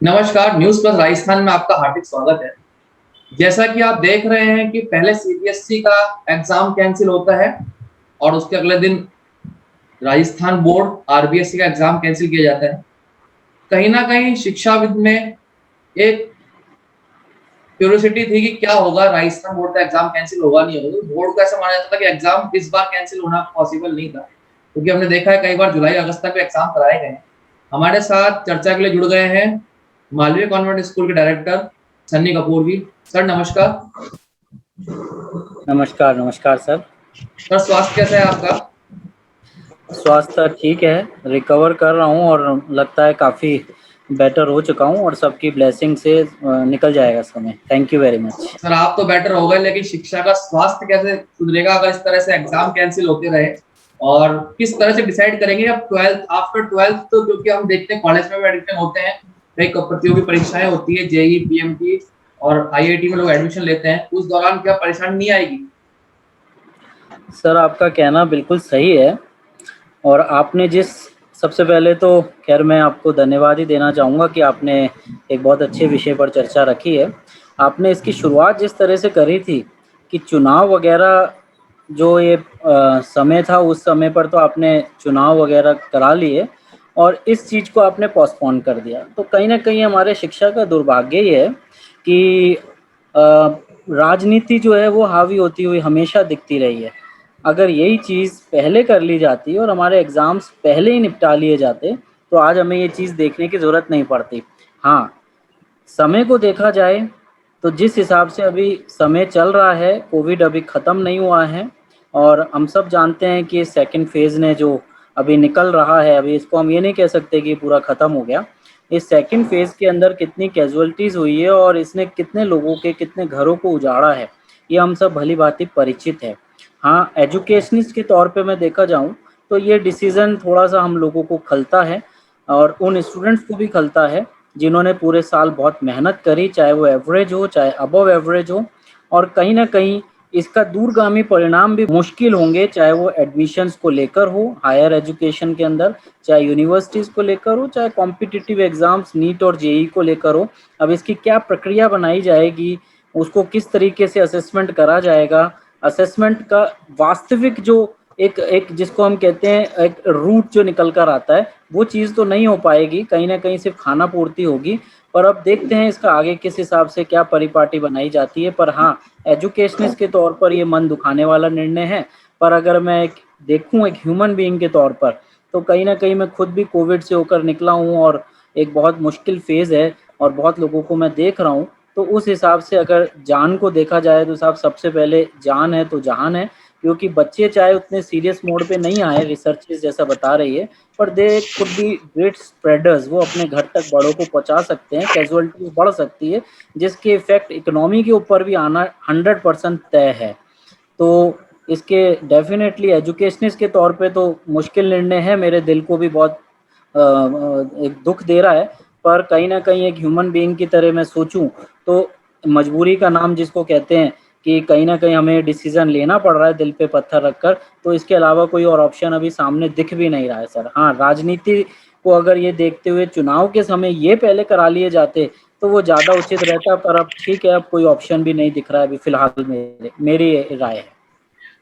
नमस्कार, news plus Rajasthan में आपका हार्दिक स्वागत है। जैसा कि आप देख रहे हैं कि पहले सीबीएसई का एग्जाम कैंसिल होता है और उसके अगले दिन राजस्थान बोर्ड आरबीएसई का एग्जाम कैंसिल किया जाता है। कहीं ना कहीं शिक्षाविद में एक क्यूरियोसिटी थी कि क्या होगा, राजस्थान बोर्ड का एग्जाम कैंसिल होगा नहीं होगा। बोर्ड को ऐसा माना जाता था कि एग्जाम इस बार कैंसिल होना पॉसिबल नहीं था, क्योंकि हमने देखा है कई बार जुलाई अगस्त तक एग्जाम कराए गए हैं। हमारे साथ चर्चा के लिए जुड़ गए हैं मालवीय कॉन्वेंट स्कूल के डायरेक्टर सन्नी कपूर जी। सर नमस्कार। नमस्कार। नमस्कार सर। सर स्वास्थ्य कैसा है आपका? स्वास्थ्य ठीक है, रिकवर कर रहा हूँ और लगता है काफ़ी बेटर हो चुका हूँ और सबकी ब्लेसिंग से निकल जाएगा समय। Thank you very much. Sir आप तो बेटर हो गए, लेकिन शिक्षा का स्वास्थ्य कैसे सुधरेगा अगर इस तरह से एग्जाम कैंसिल होते रहे? और किस तरह से डिसाइड करेंगे अब ट्वेल्थ आफ्टर ट्वेल्थ? तो क्योंकि हम देखते हैं कॉलेज में भी एडमिशन होते हैं, कई प्रतियोगी परीक्षाएं होती है, जेई पीएमटी और आईआईटी में लोग एडमिशन लेते हैं, उस दौरान क्या परेशानी नहीं आएगी? सर आपका कहना बिल्कुल सही है और आपने सबसे पहले तो खैर मैं आपको धन्यवाद ही देना चाहूँगा कि आपने एक बहुत अच्छे विषय पर चर्चा रखी है। आपने इसकी शुरुआत जिस तरह से करी थी कि चुनाव वगैरह जो ये समय था, उस समय पर तो आपने चुनाव वगैरह करा लिए और इस चीज़ को आपने पोस्टपोन कर दिया। तो कहीं ना कहीं हमारे शिक्षा का दुर्भाग्य ही है कि राजनीति जो है वो हावी होती हुई हमेशा दिखती रही है। अगर यही चीज़ पहले कर ली जाती और हमारे एग्ज़ाम्स पहले ही निपटा लिए जाते तो आज हमें ये चीज़ देखने की ज़रूरत नहीं पड़ती। हाँ, समय को देखा जाए तो जिस हिसाब से अभी समय चल रहा है, कोविड अभी ख़त्म नहीं हुआ है और हम सब जानते हैं कि सेकंड फेज़ ने जो अभी निकल रहा है, अभी इसको हम ये नहीं कह सकते कि पूरा ख़त्म हो गया। इस सेकंड फेज़ के अंदर कितनी कैजुअलिटीज़ हुई है और इसने कितने लोगों के कितने घरों को उजाड़ा है, ये हम सब भली भांति परिचित है। हाँ, एजुकेशनिस्ट के तौर पे मैं देखा जाऊँ तो ये डिसीज़न थोड़ा-सा हम लोगों को खलता है और उन स्टूडेंट्स को भी खलता है जिन्होंने पूरे साल बहुत मेहनत करी, चाहे वो एवरेज हो, चाहे अबव एवरेज हो, और कहीं न कहीं इसका दूरगामी परिणाम भी मुश्किल होंगे, चाहे वो एडमिशन्स को लेकर हो, हायर एजुकेशन के अंदर, चाहे यूनिवर्सिटीज़ को लेकर हो, चाहे कॉम्पिटिटिव एग्ज़ाम्स नीट और जेईई को लेकर हो। अब इसकी क्या प्रक्रिया बनाई जाएगी, उसको किस तरीके से असेसमेंट करा जाएगा, असेसमेंट का वास्तविक जो एक जिसको हम कहते हैं एक रूट जो निकल कर आता है, वो चीज़ तो नहीं हो पाएगी, कहीं ना कहीं सिर्फ खाना पूर्ति होगी। पर अब देखते हैं इसका आगे किस हिसाब से क्या परिपाटी बनाई जाती है। पर हाँ, एजुकेशनिस्ट के तौर पर ये मन दुखाने वाला निर्णय है। पर अगर मैं एक देखूं एक ह्यूमन बीइंग के तौर पर, तो कहीं ना कहीं मैं खुद भी कोविड से होकर निकला हूं और एक बहुत मुश्किल फेज़ है और बहुत लोगों को मैं देख रहा हूं। तो उस हिसाब से अगर जान को देखा जाए तो साहब सबसे पहले जान है तो जहान है, क्योंकि बच्चे चाहे उतने सीरियस मोड पे नहीं आए, रिसर्चेस जैसा बता रही है, पर they could be great spreaders. वो अपने घर तक बड़ों को पहुंचा सकते हैं, कैजुअलिटी बढ़ सकती है जिसके इफेक्ट इकोनॉमी के ऊपर भी आना 100% तय है। तो इसके डेफिनेटली एजुकेशनिस्ट के तौर पे तो मुश्किल निर्णय है, मेरे दिल को भी बहुत एक दुख दे रहा है। पर कहीं ना कहीं एक ह्यूमन बीइंग की तरह मैं सोचूं तो मजबूरी का नाम जिसको कहते हैं कि कहीं ना कहीं हमें डिसीजन लेना पड़ रहा है दिल पे पत्थर रखकर, तो इसके अलावा कोई और ऑप्शन अभी सामने दिख भी नहीं रहा है सर। हाँ, राजनीति को अगर ये देखते हुए चुनाव के समय ये पहले करा लिए जाते तो वो ज़्यादा उचित रहता, पर अब ठीक है, अब कोई ऑप्शन भी नहीं दिख रहा है अभी फिलहाल, मेरी राय है।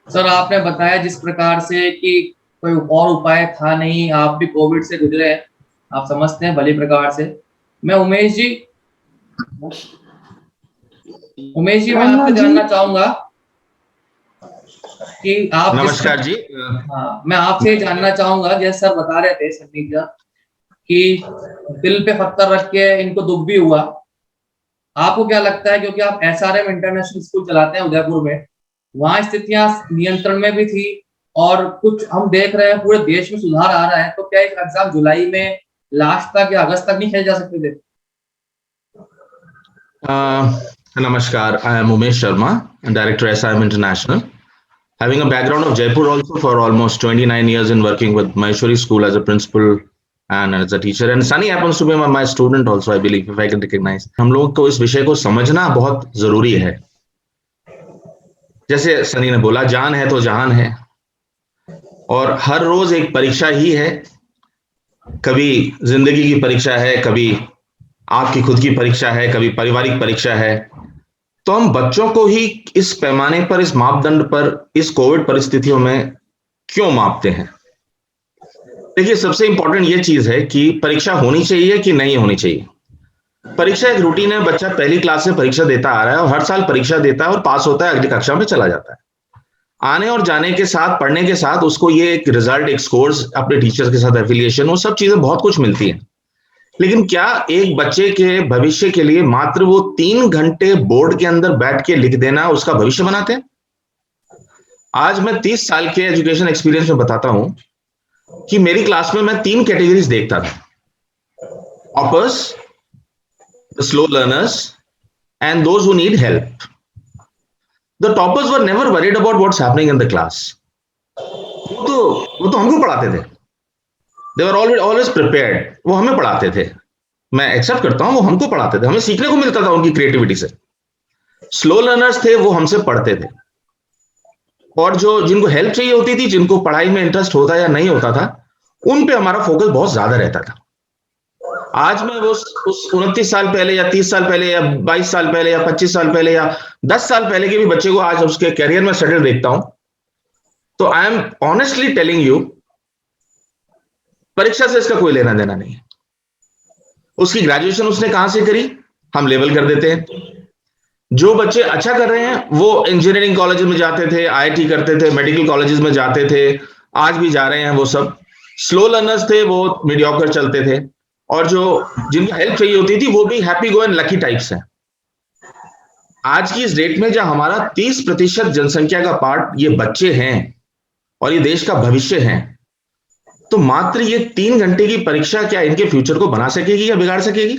सर आपने बताया जिस प्रकार से कि कोई और उपाय था नहीं, आप भी कोविड से गुजरे हैं, आप समझते हैं भली प्रकार से। मैं उमेश जी मैं आपसे जानना चाहूंगा कि आप नमस्कार जी। हाँ, मैं आपसे जानना चाहूंगा, जैसे सर बता रहे थे संदीप जी कि दिल पे पत्थर रख के इनको दुख भी हुआ, आपको क्या लगता है, क्योंकि आप एसआरएम इंटरनेशनल स्कूल चलाते हैं उदयपुर में, वहां स्थितियां नियंत्रण में भी थी और कुछ हम देख रहे हैं पूरे देश में सुधार आ रहा है, तो क्या एक एग्जाम जुलाई में लास्ट तक या अगस्त तक नहीं खेले जा सकते थे? Namaskar, I am Umesh Sharma, Director SIM International. Having a background of Jaipur also for almost 29 years in working with Maheshwari School as a principal and as a teacher. And Sunny happens to be my student also, I believe, if I can recognize. हम लोग को इस विषय को समझना बहुत जरूरी है। जैसे सनी ने बोला, जान है तो जहान है और हर रोज एक परीक्षा ही है कभी जिंदगी की परीक्षा है, कभी आपकी खुद की परीक्षा है, कभी पारिवारिक परीक्षा है, तो हम बच्चों को ही इस पैमाने पर, इस मापदंड पर, इस कोविड परिस्थितियों में क्यों मापते हैं? देखिए, सबसे इंपॉर्टेंट ये चीज है कि परीक्षा होनी चाहिए कि नहीं होनी चाहिए। परीक्षा एक रूटीन है, बच्चा पहली क्लास से परीक्षा देता आ रहा है और हर साल परीक्षा देता है और पास होता है, अगली कक्षा में चला जाता है। आने और जाने के साथ, पढ़ने के साथ उसको ये एक रिजल्ट, एक स्कोर्स, अपने टीचर्स के साथ एफिलिएशन, वो सब चीजें बहुत कुछ मिलती हैं। लेकिन क्या एक बच्चे के भविष्य के लिए मात्र वो 3 घंटे बोर्ड के अंदर बैठ के लिख देना उसका भविष्य बनाते हैं? आज मैं 30 साल के एजुकेशन एक्सपीरियंस में बताता हूं कि मेरी क्लास में मैं 3 कैटेगरीज देखता था: toppers, the slow learners, and those who need help. The toppers were never worried about what's happening in the class. वो तो हमको पढ़ाते थे. They were always prepared. वो हमें पढ़ाते थे. मैं एक्सेप्ट करता हूं, वो हमको पढ़ाते थे, हमें सीखने को मिलता था उनकी क्रिएटिविटी से. स्लो लर्नर्स थे, वो हमसे पढ़ते थे. और जो जिनको हेल्प चाहिए होती थी, जिनको पढ़ाई में इंटरेस्ट होता या नहीं होता था, उन पे हमारा फोकस बहुत ज्यादा रहता था. आज मैं उस 29 साल पहले या 30 साल पहले या 22 साल पहले या 25 साल पहले या 10 साल पहले के भी बच्चे को आज उसके करियर में सेटल देखता हूं, तो I am honestly telling you, परीक्षा से इसका कोई लेना देना नहीं है. उसकी ग्रेजुएशन उसने कहां से करी, हम लेवल कर देते हैं. जो बच्चे अच्छा कर रहे हैं वो इंजीनियरिंग कॉलेज में जाते थे, आईआईटी करते थे, मेडिकल कॉलेजेस में जाते थे, आज भी जा रहे हैं वो सब. स्लो लर्नर्स थे, वो मीडियोकर चलते थे. और जो जिनको हेल्प चाहिए होती थी वो भी happy go and lucky types हैं. आज की इस डेट में जब हमारा 30% जनसंख्या का पार्ट ये बच्चे हैं और ये देश का भविष्य है, तो मात्र ये 3 घंटे की परीक्षा क्या इनके फ्यूचर को बना सकेगी या बिगाड़ सकेगी?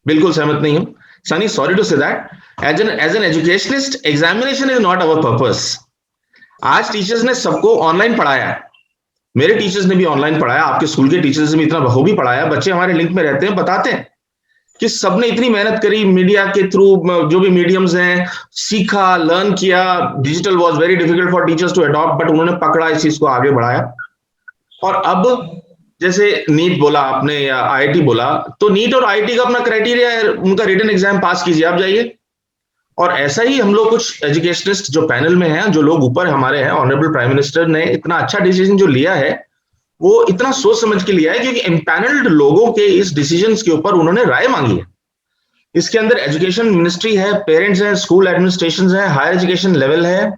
बिल्कुल सहमत नहीं हूं. Sunny, sorry to say that. As an educationist, examination is not our purpose. आज टीचर्स ने सबको ऑनलाइन पढ़ाया, मेरे टीचर्स ने भी ऑनलाइन पढ़ाया, आपके स्कूल के टीचर्स ने भी इतना बखूबी पढ़ाया. बच्चे हमारे लिंक में रहते हैं, बताते हैं कि सबने इतनी मेहनत करी, मीडिया के थ्रू, जो भी मीडियम्स हैं, सीखा, लर्न किया. Digital was very difficult for teachers to adopt, but उन्होंने पकड़ा, इस चीज को आगे बढ़ाया. और अब जैसे नीट बोला आपने या आईआईटी बोला, तो नीट और आईआईटी का अपना क्राइटेरिया है, उनका रिटन एग्जाम पास कीजिए, आप जाइए. और ऐसा ही हम लोग कुछ एजुकेशनिस्ट जो पैनल में हैं, जो लोग ऊपर हमारे हैं, ऑनरेबल प्राइम मिनिस्टर ने इतना अच्छा डिसीजन जो लिया है, वो इतना सोच समझ के लिया है, क्योंकि एम्पैनल्ड लोगों के इस डिसीजंस के ऊपर उन्होंने राय मांगी है. इसके अंदर एजुकेशन मिनिस्ट्री है, पेरेंट्स हैं, स्कूल एडमिनिस्ट्रेशन है, हायर एजुकेशन लेवल है,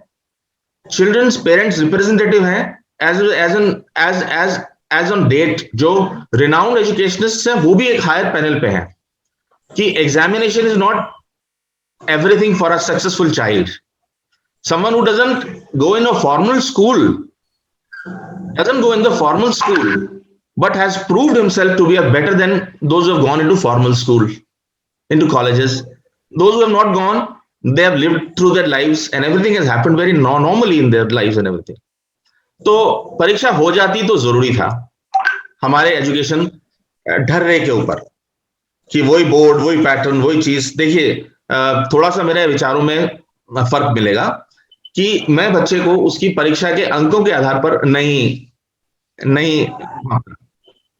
चिल्ड्रंस पेरेंट्स रिप्रेजेंटेटिव हैं, एज ऑन डेट जो रिनाउंड एजुकेशनिस्ट हैं वो भी एक हायर पैनल पे हैं कि examination is not everything for a successful child. Someone who doesn't go in a formal school, but has proved himself to be a better than those who have gone into formal school, into colleges. Those who have not gone, they have lived through their lives and everything has happened very normally in their lives and everything. तो परीक्षा हो जाती तो जरूरी था हमारे education ढर्रे के ऊपर कि वही बोर्ड, वही पैटर्न, वही चीज. देखिए, थोड़ा सा मेरे विचारों में फर्क मिलेगा कि मैं बच्चे को उसकी परीक्षा के अंकों के आधार पर नहीं,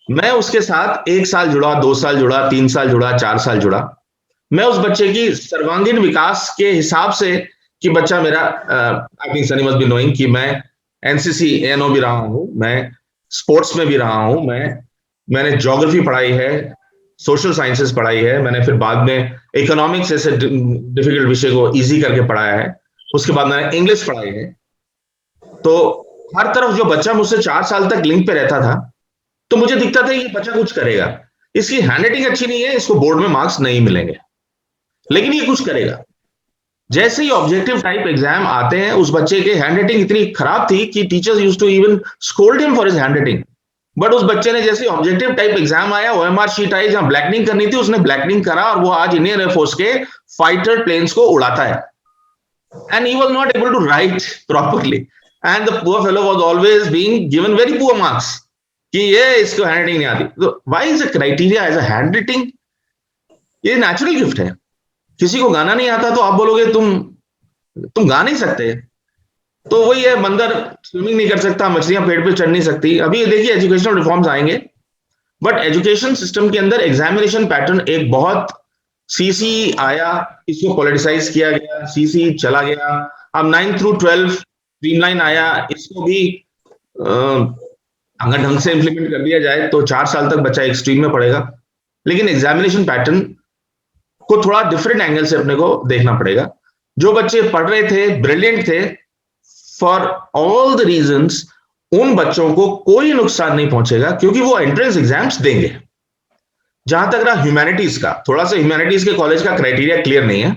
मैं उसके साथ 1 साल जुड़ा, 2 साल जुड़ा, 3 साल जुड़ा, 4 साल जुड़ा. मैं उस बच्चे की सर्वांगीण विकास के हिसाब से कि बच्चा मेरा, I think Sunny must be knowing कि मैं एनसीसी एएनओ भी रहा हूं, मैं स्पोर्ट्स में भी रहा हूं, मैंने ज्योग्राफी पढ़ाई है, सोशल साइंसेस पढ़ाई है, मैंने फिर बाद में इकोनॉमिक्स जैसे डिफिकल्ट विषय को इजी करके पढ़ाया है, उसके बाद मैंने इंग्लिश पढ़ाई है. तो हर तरफ जो बच्चा मुझसे 4 साल तक लिंक पे रहता था, तो मुझे दिखता था ये बच्चा कुछ करेगा. इसकी हैंडराइटिंग अच्छी नहीं है, इसको बोर्ड में मार्क्स नहीं मिलेंगे, लेकिन ये कुछ करेगा. जैसे ही ऑब्जेक्टिव टाइप एग्जाम आते हैं, उस बच्चे की हैंडराइटिंग इतनी खराब थी कि teachers used to even scold him for his handwriting. But उस बच्चे ने जैसे ऑब्जेक्टिव टाइप एग्जाम आया, ओएमआर शीट आई, जहां ब्लैकनिंग करनी थी उसने ब्लैकनिंग करा, और वो आज इंडियन एयरफोर्स के फाइटर प्लेन्स को उड़ाता है. And he was not able to write properly, and the poor fellow was always being given very poor marks कि ये इसको हैंडराइटिंग नहीं आती. तो why is the criteria as a handwriting? ये नेचुरल गिफ्ट है. किसी को गाना नहीं आता तो आप बोलोगे तुम गा नहीं सकते. तो वही है, बंदर स्विमिंग नहीं कर सकता, मछलियां पेड़ पे चढ़ नहीं सकती. अभी देखिए एजुकेशनल रिफॉर्म्स आएंगे, बट एजुकेशन सिस्टम के अंदर एग्जामिनेशन पैटर्न एक बहुत सीसी आया, इसको पॉलिटिसाइज किया गया, सीसी चला गया। अब 9 through 12 स्ट्रीमलाइन आया, इसको भी अगर ढंग से इंप्लीमेंट कर दिया जाए तो 4 साल तक बच्चा एक स्ट्रीम में पढ़ेगा। लेकिन एग्जामिनेशन पैटर्न को थोड़ा डिफरेंट एंगल से अपने को देखना पड़ेगा। जो बच्चे पढ़ रहे थे, ब्रिलियंट थे, फॉर ऑल द रीजंस उन बच्चों को कोई नुकसान नहीं पहुंचेगा, क्योंकि वो एंट्रेंस एग्जाम्स देंगे। जहां तक रहा ह्यूमैनिटीज का, थोड़ा सा ह्यूमैनिटीज के कॉलेज का क्राइटेरिया क्लियर नहीं है,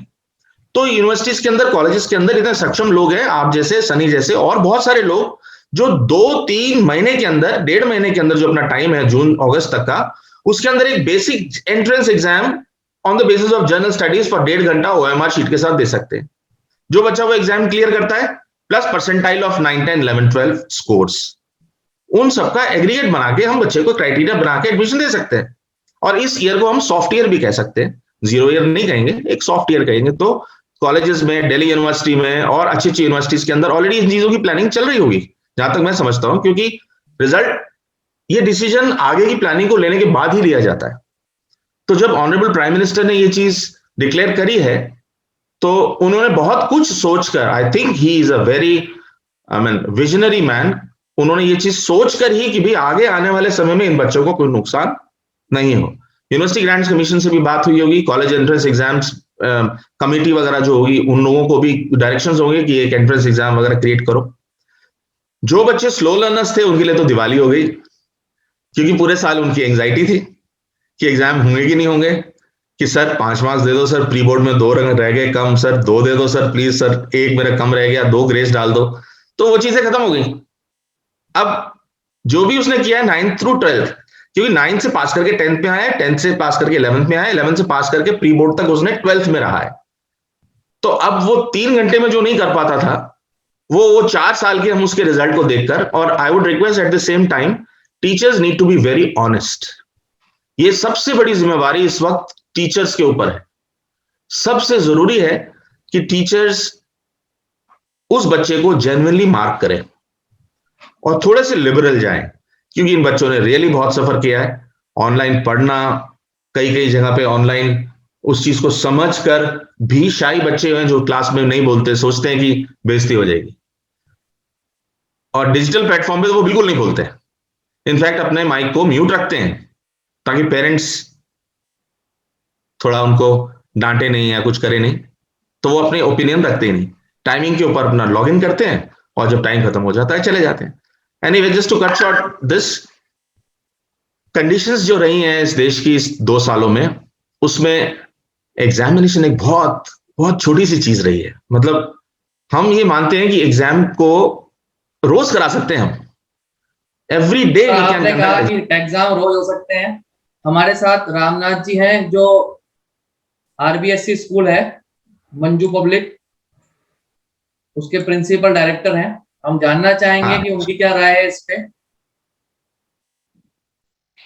तो यूनिवर्सिटीज के अंदर, कॉलेजेस के अंदर इतने सक्षम लोग हैं, आप जैसे, सनी जैसे और बहुत सारे लोग, जो 2-3 महीने के अंदर, 1.5 महीने के अंदर जो अपना टाइम है जून अगस्त तक का, उसके अंदर एक basic entrance exam on the basis of general studies for 1.5 घंटा OMR शीट के साथ दे सकते हैं। जो बच्चा वो एग्जाम क्लियर करता है प्लस परसेंटाइल ऑफ 9, 10, 11, 12 स्कोर्स, उन सबका एग्रीगेट बना के हम बच्चे को क्राइटेरिया बना के एडमिशन दे सकते हैं। और इस ईयर को हम सॉफ्ट ईयर भी कह सकते हैं, 0 ईयर नहीं कहेंगे, एक सॉफ्ट ईयर कहेंगे। तो कॉलेजेस में, दिल्ली यूनिवर्सिटी में और अच्छी अच्छी यूनिवर्सिटीज के अंदर ऑलरेडी इन चीजों की प्लानिंग चल रही होगी, जहां तक मैं समझता हूं, क्योंकि रिजल्ट, ये डिसीजन आगे की प्लानिंग को लेने के बाद ही लिया जाता है। तो जब ऑनरेबल प्राइम मिनिस्टर ने ये चीज डिक्लेयर करी है, तो उन्होंने बहुत कुछ सोचकर, I think he is a very visionary man, उन्होंने ये चीज सोचकर ही कि भी आगे आने वाले समय में इन बच्चों को कोई नुकसान नहीं हो। यूनिवर्सिटी ग्रांट्स कमीशन से भी बात हुई होगी, कॉलेज एंट्रेंस एग्जाम्स कमेटी वगैरह जो होगी, उन लोगों को भी डायरेक्शंस होंगे कि एक एंट्रेंस एग्जाम वगैरह क्रिएट करो। जो बच्चे स्लो लर्नर्स थे उनके लिए तो दिवाली हो गई, क्योंकि पूरे साल उनकी एंजाइटी थी कि एग्जाम होंगे कि नहीं होंगे, कि सर 5 मार्क्स दे दो, सर प्री बोर्ड में 2 रह गए कम, सर 2 दे दो, सर प्लीज, सर 1 मेरा कम रह गया, 2 ग्रेस डाल दो। तो वो चीजें खत्म हो गई। अब जो भी उसने किया है 9 through 12, क्योंकि 9 से पास करके 10th में आया, 10th से पास करके 11th में आया, 11th से पास करके प्री बोर्ड तक उसने 12th में रहा है। तो अब वो 3 घंटे में जो नहीं कर पाता था, वो 4 साल के हम उसके रिजल्ट को देखकर, और I would request at the same time, teachers need to be very honest. ये सबसे बड़ी जिम्मेवारी इस वक्त टीचर्स के ऊपर है। सबसे जरूरी है कि टीचर्स उस बच्चे को जेन्युइनली मार्क करें और थोड़े से लिबरल जाएं, क्योंकि इन बच्चों ने रियली बहुत सफर किया है। ऑनलाइन पढ़ना, कई जगह पे ऑनलाइन उस चीज को समझकर भी शाई बच्चे हैं जो क्लास में नहीं बोलते, सोचते हैं कि बेइज्जती हो जाएगी, और डिजिटल प्लेटफॉर्म पे तो वो बिल्कुल नहीं बोलते। इनफैक्ट अपने माइक को म्यूट रखते हैं ताकि पेरेंट्स थोड़ा उनको डांटे नहीं या कुछ करे नहीं, तो वो अपने ओपिनियन रखते ही नहीं, टाइमिंग के ऊपर अपना लॉग इन करते हैं और जब टाइम खत्म हो जाता है चले जाते हैं। Anyway, just to cut short this, conditions जो रही हैं इस देश की इस 2 सालों में, उसमें एग्जामिनेशन एक बहुत बहुत छोटी सी चीज रही है। मतलब हम ये मानते हैं कि एग्जाम को रोज करा सकते हैं हम, एवरी डे। आपने कहा कि एग्जाम रोज हो सकते हैं। हमारे साथ रामनाथ जी हैं, जो RBSC स्कूल है मंजू पब्लिक, उसके प्रिंसिपल डायरेक्टर हैं। हम जानना चाहेंगे कि उनकी क्या राय है इस पे।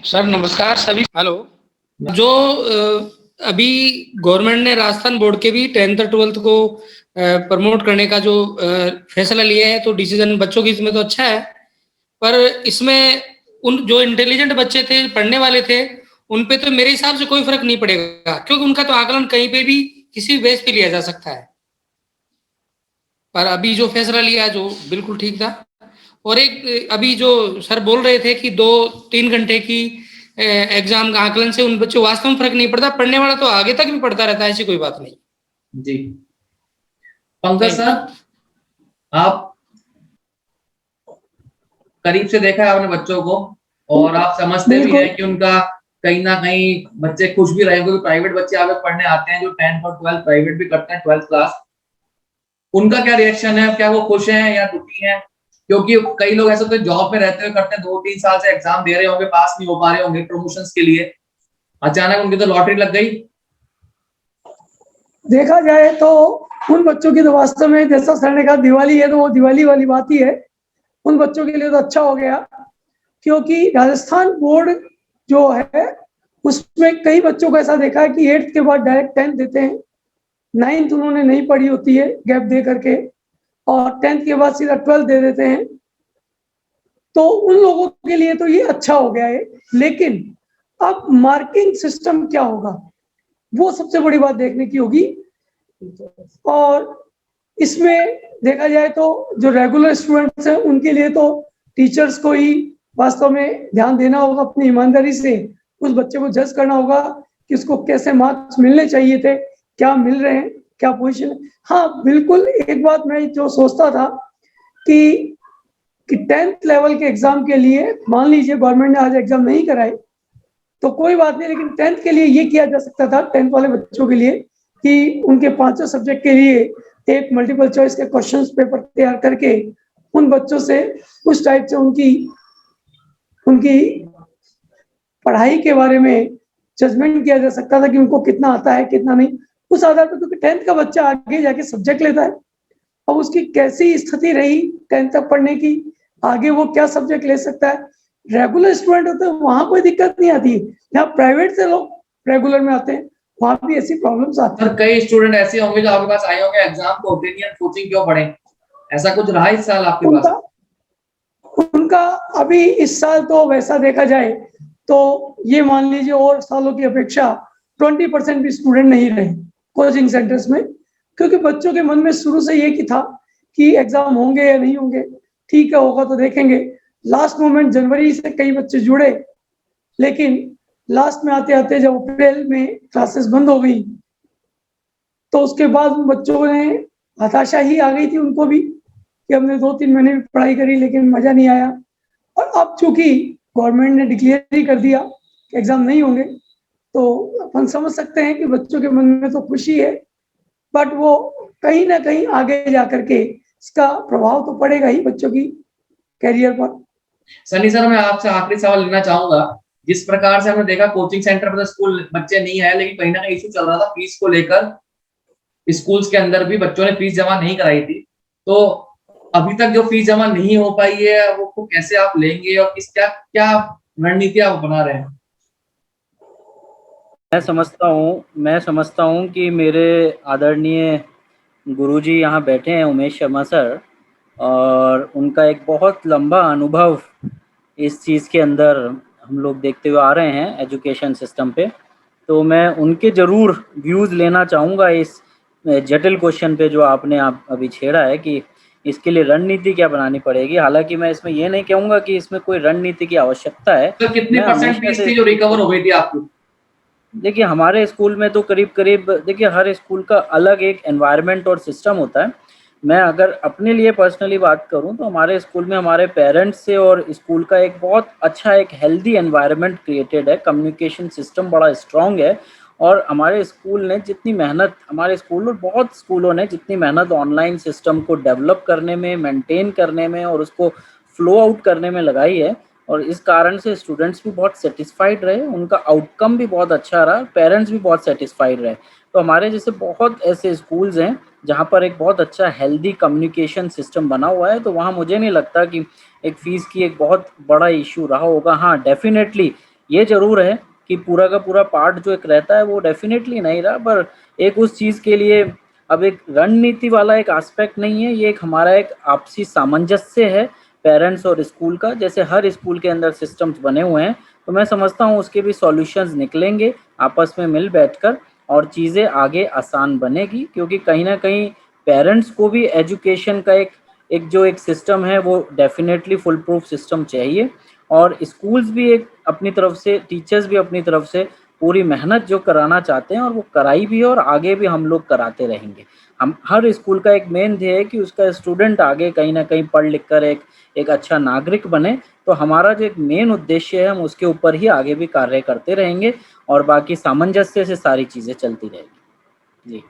सर नमस्कार सभी। हेलो। जो अभी गवर्नमेंट ने राजस्थान बोर्ड के भी 10th और 12th को प्रमोट करने का जो फैसला लिया है, तो डिसीजन बच्चों की इसमें तो अच्छा है, पर इसमें उन जो इंटेलिजेंट बच्चे थे, पढ़ने वाले थे, उन पे तो मेरे हिसाब से कोई फर्क नहीं पड़ेगा, क्योंकि उनका तो आकलन कहीं पे भी किसी बेस पे लिया जा सकता है। पर अभी जो फैसला लिया जो बिल्कुल ठीक था। और एक अभी जो सर बोल रहे थे कि 2-3 घंटे की एग्जाम का आकलन से उन बच्चों वास्तव में फर्क नहीं पड़ता, पढ़ने वाला तो आगे तक भी पढ़ता रहता है, ऐसी कोई बात नहीं। जी पंकज सर, आप करीब से देखा है आपने बच्चों को, और आप समझते भी हैं कि उनका कहीं ना कहीं बच्चे खुश भी रहे, क्योंकि प्राइवेट बच्चे आगे पढ़ने आते हैं जो 10th और 12th प्राइवेट भी करते हैं, 12th क्लास। उनका क्या रिएक्शन है? क्या वो खुश हैं या दुखी हैं? क्योंकि कई लोग ऐसे तो जॉब में रहते हुए करते हैं, 2-3 साल से एग्जाम दे रहे होंगे, पास नहीं हो पा रहे होंगे प्रमोशंस के लिए, अचानक उनकी तो लॉटरी लग गई। देखा जाए तो उन बच्चों की तो वास्तव में, जैसा सर ने कहा दिवाली है, तो वो दिवाली वाली बात ही है। उन बच्चों के लिए तो अच्छा हो गया, क्योंकि राजस्थान बोर्ड जो है उसमें कई बच्चों को ऐसा देखा है कि 8th के बाद डायरेक्ट 10th देते हैं, 9th उन्होंने नहीं पढ़ी होती है गैप दे करके, और 10th के बाद सीधा 12th दे देते हैं। तो उन लोगों के लिए तो ये अच्छा हो गया है। लेकिन अब मार्किंग सिस्टम क्या होगा, वो सबसे बड़ी बात देखने की होगी। और इसमें देखा जाए तो जो रेगुलर स्टूडेंट्स हैं उनके लिए तो टीचर्स को ही वास्तव में ध्यान देना होगा, अपनी ईमानदारी से उस बच्चे को जज करना होगा कि उसको कैसे मार्क्स मिलने चाहिए थे, क्या मिल रहे हैं, क्या पोजीशन। हाँ बिल्कुल, एक बात मैं जो सोचता था कि 10th लेवल के एग्जाम के लिए मान लीजिए गवर्नमेंट ने आज एग्जाम नहीं कराए तो कोई बात नहीं, लेकिन 10th के लिए ये किया जा सकता था 10th वाले बच्चों के लिए कि उनके 5 सब्जेक्ट के लिए एक मल्टीपल चॉइस के क्वेश्चन पेपर तैयार करके उन बच्चों से उस टाइप से उनकी पढ़ाई के बारे में जजमेंट किया जा सकता था कि उनको कितना आता है कितना नहीं, उस आधार पर। क्योंकि 10th का बच्चा आगे जाके सब्जेक्ट लेता है और उसकी कैसी स्थिति रही 10th तक पढ़ने की, आगे वो क्या सब्जेक्ट ले सकता है। रेगुलर स्टूडेंट होते हैं वहां कोई दिक्कत नहीं आती, जहाँ प्राइवेट से लोग रेगुलर में आते हैं वहां भी ऐसी प्रॉब्लम्स आती है। कई स्टूडेंट ऐसे होंगे जो आपके पास आए होंगे एग्जाम को ओपिनियन कोचिंग क्यों पढ़े, ऐसा कुछ रहा इस साल आपके पास? उनका अभी इस साल तो वैसा देखा जाए तो ये मान लीजिए और सालों की अपेक्षा 20% भी स्टूडेंट नहीं रहे कोचिंग सेंटर्स में, क्योंकि बच्चों के मन में शुरू से ये कि था कि एग्जाम होंगे या नहीं होंगे, ठीक है होगा तो देखेंगे। लास्ट मोमेंट जनवरी से कई बच्चे जुड़े, लेकिन लास्ट में आते आते जब अप्रैल में क्लासेस बंद हो गई तो उसके बाद उन बच्चों ने हताशा ही आ गई थी उनको भी कि हमने 2-3 महीने भी पढ़ाई करी लेकिन मजा नहीं आया। और अब चूंकि गवर्नमेंट ने डिक्लेयर ही कर दिया कि एग्जाम नहीं होंगे तो अपन समझ सकते हैं कि बच्चों के मन में तो खुशी है, बट वो कहीं ना कहीं आगे जाकर के इसका प्रभाव तो पड़ेगा ही बच्चों की कैरियर पर। सनी सर, मैं आपसे आखिरी सवाल लेना चाहूंगा। जिस प्रकार से हमने देखा कोचिंग सेंटर पर स्कूल बच्चे नहीं आए, लेकिन कहीं ना कहीं इशू चल रहा था फीस को लेकर, स्कूल्स के अंदर भी बच्चों ने फीस जमा नहीं कराई थी, तो अभी तक जो फीस जमा नहीं हो पाई है वो कैसे आप लेंगे और क्या रणनीति आप बना रहे हैं? मैं समझता हूँ कि मेरे आदरणीय गुरुजी यहाँ बैठे हैं, उमेश शर्मा सर, और उनका एक बहुत लंबा अनुभव इस चीज़ के अंदर हम लोग देखते हुए आ रहे हैं एजुकेशन सिस्टम पे। तो मैं उनके ज़रूर व्यूज़ लेना चाहूँगा इस जटिल क्वेश्चन पे जो आपने अभी छेड़ा है कि इसके लिए रणनीति क्या बनानी पड़ेगी। हालांकि मैं इसमें ये नहीं कहूँगा कि इसमें कोई रणनीति की आवश्यकता है। तो कितनी परसेंट फीस थी जो रिकवर हो गई थी आपकी? देखिए हमारे स्कूल में तो करीब देखिए हर स्कूल का अलग एक एनवायरनमेंट और सिस्टम होता है। मैं अगर अपने लिए पर्सनली बात करूं तो हमारे स्कूल में हमारे पेरेंट्स से और स्कूल का एक बहुत अच्छा एक हेल्दी एनवायरनमेंट क्रिएटेड है, कम्युनिकेशन सिस्टम बड़ा स्ट्रांग है। और हमारे स्कूल ने जितनी मेहनत, हमारे स्कूल और बहुत स्कूलों ने जितनी मेहनत ऑनलाइन सिस्टम को डेवलप करने में, मेंटेन करने में और उसको फ्लो आउट करने में लगाई है, और इस कारण से स्टूडेंट्स भी बहुत सेटिस्फाइड रहे, उनका आउटकम भी बहुत अच्छा रहा, पेरेंट्स भी बहुत सेटिस्फाइड रहे। तो हमारे जैसे बहुत ऐसे स्कूल्स हैं जहाँ पर एक बहुत अच्छा हेल्दी कम्युनिकेशन सिस्टम बना हुआ है, तो वहाँ मुझे नहीं लगता कि एक फ़ीस की एक बहुत बड़ा इशू रहा होगा। हाँ डेफिनेटली ये ज़रूर है कि पूरा का पूरा पार्ट जो एक रहता है वो डेफिनेटली नहीं रहा, पर एक उस चीज़ के लिए अब एक रणनीति वाला एक एस्पेक्ट नहीं है, ये एक हमारा एक आपसी सामंजस्य है पेरेंट्स और स्कूल का। जैसे हर स्कूल के अंदर सिस्टम्स बने हुए हैं, तो मैं समझता हूँ उसके भी सॉल्यूशंस निकलेंगे आपस में मिल बैठकर और चीज़ें आगे आसान बनेगी, क्योंकि कहीं ना कहीं पेरेंट्स को भी एजुकेशन का एक जो एक सिस्टम है वो डेफिनेटली फुल प्रूफ सिस्टम चाहिए, और स्कूल्स भी एक अपनी तरफ से, टीचर्स भी अपनी तरफ से पूरी मेहनत जो कराना चाहते हैं और वो कराई भी है और आगे भी हम लोग कराते रहेंगे। हम हर स्कूल का एक मेन ध्येय है कि उसका स्टूडेंट आगे कहीं ना कहीं पढ़ लिख कर एक अच्छा नागरिक बने। तो हमारा जो एक मेन उद्देश्य है हम उसके ऊपर ही आगे भी कार्य करते रहेंगे और बाकी सामंजस्य से सारी चीजें चलती रहेगी। जी,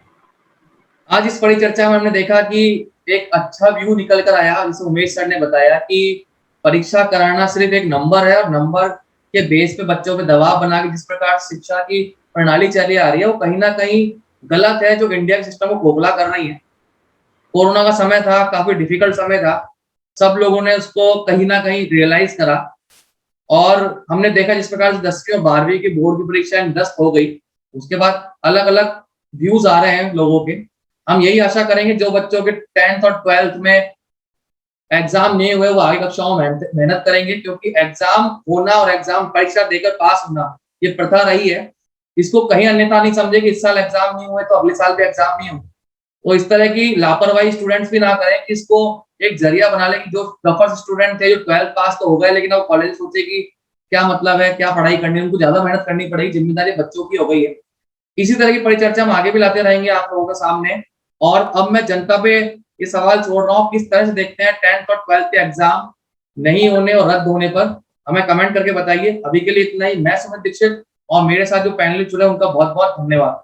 आज इस बड़ी चर्चा में हमने देखा कि एक अच्छा व्यू निकल कर आया, जैसे उमेश सर ने बताया कि परीक्षा कराना सिर्फ एक नंबर है और नंबर के बेस पे बच्चों पे दबाव बना के जिस प्रकार शिक्षा की प्रणाली चली आ रही है वो कहीं ना कहीं गलत है, जो इंडिया के सिस्टम को खोखला कर रही है। कोरोना का समय था, काफी डिफिकल्ट समय था, सब लोगों ने उसको कहीं ना कहीं रियलाइज करा और हमने देखा जिस प्रकार से 10वीं और 12वीं की बोर्ड की परीक्षा निरस्त हो गई, उसके बाद अलग अलग व्यूज आ रहे हैं लोगों के। हम यही आशा करेंगे जो बच्चों के 10th और 12th में एग्जाम नहीं हुए वो आगे कक्षाओं में मेहनत करेंगे, क्योंकि एग्जाम होना और एग्जाम परीक्षा देकर पास होना ये प्रथा रही है, इसको कहीं अन्यथा नहीं समझे कि इस साल एग्जाम नहीं हुए तो अगले साल भी एग्जाम नहीं हो। तो इस तरह की लापरवाही स्टूडेंट्स भी ना करें कि इसको एक जरिया बना ले कि जो टफर स्टूडेंट थे, जो 12th पास तो हो गए लेकिन अब कॉलेज सोचे कि क्या मतलब है, क्या पढ़ाई करनी है, उनको ज्यादा मेहनत करनी पड़ेगी, जिम्मेदारी बच्चों की हो गई है। इसी तरह की परिचर्चा हम आगे भी लाते रहेंगे आप लोगों के सामने। और अब मैं जनता पे ये सवाल छोड़ रहा हूँ, किस तरह से देखते हैं 10th और 12th के एग्जाम नहीं होने और रद्द होने पर, हमें कमेंट करके बताइए। अभी के लिए इतना ही। मैं सुमित दीक्षित और मेरे साथ जो पैनलिस्ट जुड़े उनका बहुत बहुत धन्यवाद।